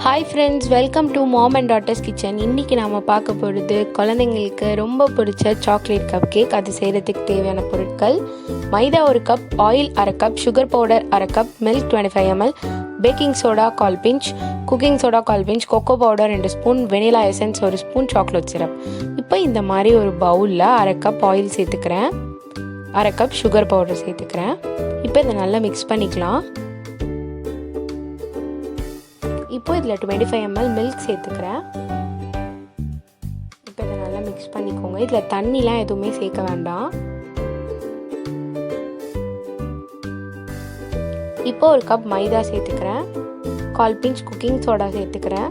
Hi friends, welcome to Mom and Daughter's Kitchen. இன்னைக்கு நாம பார்க்க போறது குழந்தைங்களுக்கு ரொம்ப பிடிச்ச சாக்லேட் கப் கேக். அது செய்யறதுக்கு தேவையான பொருட்கள்: maida 1 cup, oil 1/2 cup, sugar powder 1/2 cup, milk 25 ml, baking soda 1/4 pinch, cooking soda 1/4 pinch, cocoa powder 2 spoon, vanilla essence 1 spoon, chocolate syrup. இப்போ இந்த மாதிரி ஒரு பவுலில் 1/2 கப் ஆயில் சேர்த்துக்கிறேன், 1/2 கப் சுகர் பவுடர் சேர்த்துக்கிறேன். இப்போ இதை நல்லா மிக்ஸ் பண்ணிக்கலாம். இப்போ இதில் 25 ml மில்க் சேர்த்துக்கிறேன். இப்போ இதை நல்லா மிக்ஸ் பண்ணிக்கோங்க. இதில் தண்ணிலாம் எதுவுமே சேர்க்க வேண்டாம். இப்போ 1 கப் மைதா சேர்த்துக்கிறேன், 1/4 பிஞ்ச் குக்கிங் சோடா சேர்த்துக்கிறேன்,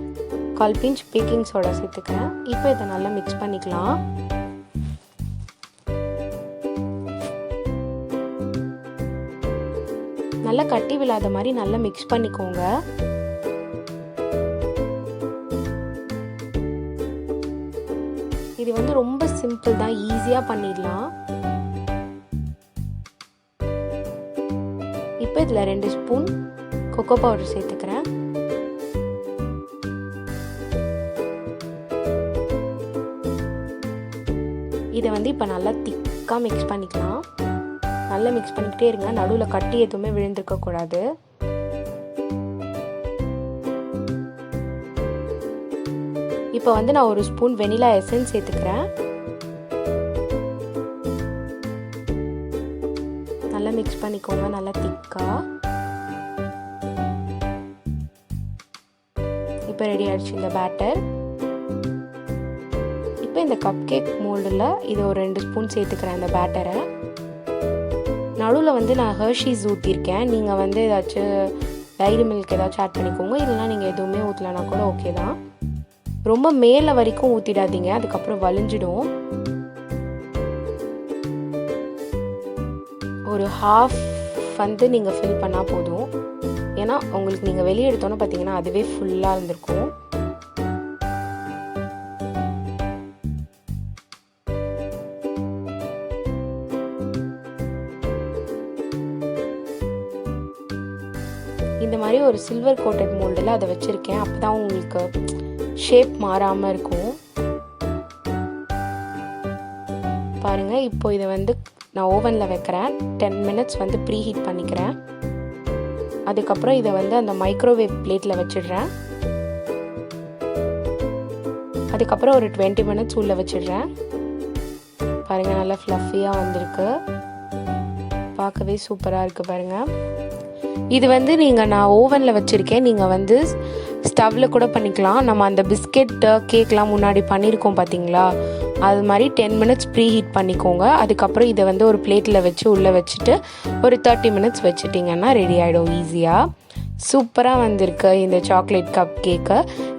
1/4 பிஞ்ச் பேக்கிங் சோடா சேர்த்துக்கிறேன். இப்போ இதை நல்லா மிக்ஸ் பண்ணிக்கலாம். நல்லா கட்டி விழாத மாதிரி நல்லா மிக்ஸ் பண்ணிக்கோங்க. இது வந்து ரொம்ப சிம்பிள் தான், ஈஸியாக பண்ணிடலாம். இப்போ இதில் 2 ஸ்பூன் கொக்கோ பவுடர் சேர்த்துக்கிறேன். இதை வந்து இப்போ நல்லா திக்காக மிக்ஸ் பண்ணிக்கலாம். நல்லா மிக்ஸ் பண்ணிக்கிட்டே இருங்க, நடுவில் கட்டி எதுவுமே விழுந்திருக்கக்கூடாது. இப்போ வந்து நான் 1 ஸ்பூன் வெனிலா எசன்ஸ் சேர்த்துக்கிறேன். நல்லா மிக்ஸ் பண்ணிக்கோங்க, நல்லா திக்கா. இப்போ ரெடி ஆயிடுச்சு இந்த பேட்டர். இப்போ இந்த கப் கேக் மோல்டில் இது ஒரு 2 ஸ்பூன் சேர்த்துக்கிறேன் இந்த பேட்டரை. நடுவில் வந்து நான் ஹெர்ஷீஸ் ஊற்றிருக்கேன். நீங்கள் வந்து ஏதாச்சும் டைரி மில்க் ஏதாச்சும் ஆட் பண்ணிக்கோங்க, இல்லைனா நீங்கள் எதுவுமே ஊற்றலனா கூட ஓகே தான். ரொம்ப மேலே வரைக்கும் ஊற்றிடாதீங்க, அதுக்கப்புறம் வலிஞ்சிடும். ஒரு ஹாஃப் வந்து நீங்கள் ஃபில் பண்ணால் போதும். ஏன்னா உங்களுக்கு நீங்கள் வெளியே எடுத்தோன்னு பார்த்தீங்கன்னா அதுவே ஃபுல்லாக இருந்திருக்கும். இந்த மாதிரி ஒரு சில்வர் கோட்டட் மோல்டில் அதை வச்சுருக்கேன். அப்போ தான் உங்களுக்கு ஷேப் மாறாமல் இருக்கும். பாருங்கள், இப்போ இதை வந்து நான் ஓவனில் வைக்கிறேன். 10 மினிட்ஸ் வந்து ப்ரீ ஹீட் பண்ணிக்கிறேன். அதுக்கப்புறம் இதை வந்து அந்த மைக்ரோவேவ் பிளேட்டில் வச்சிடுறேன். அதுக்கப்புறம் ஒரு 20 மினிட்ஸ் உள்ளே வச்சிடுறேன். பாருங்கள், நல்லா ஃப்ளஃபியாக வந்திருக்கு, பார்க்கவே சூப்பராக இருக்குது பாருங்கள். இது வந்து நான் ஓவனில் வச்சுருக்கேன், நீங்கள் வந்து ஸ்டவ்வில் கூட பண்ணிக்கலாம். நம்ம அந்த பிஸ்கெட் கேக்லாம் முன்னாடி பண்ணியிருக்கோம் பார்த்தீங்களா, அது மாதிரி 10 மினிட்ஸ் ப்ரீ ஹீட் பண்ணிக்கோங்க. அதுக்கப்புறம் இதை வந்து ஒரு பிளேட்டில் வச்சு உள்ளே வச்சுட்டு ஒரு 30 மினிட்ஸ் வச்சுட்டிங்கன்னா ரெடி ஆகிடும் ஈஸியாக. சூப்பராக வந்திருக்கு இந்த சாக்லேட் கப் கேக்கு.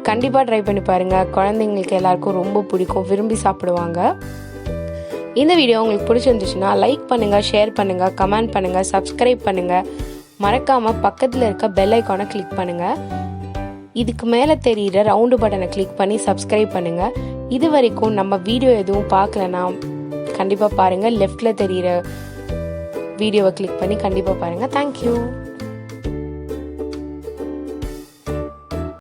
கண்டிப்பாக ட்ரை பண்ணி பாருங்கள், குழந்தைங்களுக்கு எல்லாருக்கும் ரொம்ப பிடிக்கும், விரும்பி சாப்பிடுவாங்க. இந்த வீடியோ உங்களுக்கு பிடிச்சிருந்துச்சுன்னா லைக் பண்ணுங்கள், ஷேர் பண்ணுங்கள், கமெண்ட் பண்ணுங்கள், சப்ஸ்கிரைப் பண்ணுங்கள். மறக்காமல் பக்கத்தில் இருக்க பெல் ஐக்கானை கிளிக் பண்ணுங்கள். இதுக்கு மேலே தெரிகிற ரவுண்டு பட்டனை கிளிக் பண்ணி சப்ஸ்கிரைப் பண்ணுங்கள். இது வரைக்கும் நம்ம வீடியோ எதுவும் பார்க்கலன்னா கண்டிப்பாக பாருங்கள். லெஃப்டில் தெரிகிற வீடியோவை கிளிக் பண்ணி கண்டிப்பாக பாருங்கள். தேங்க்யூ.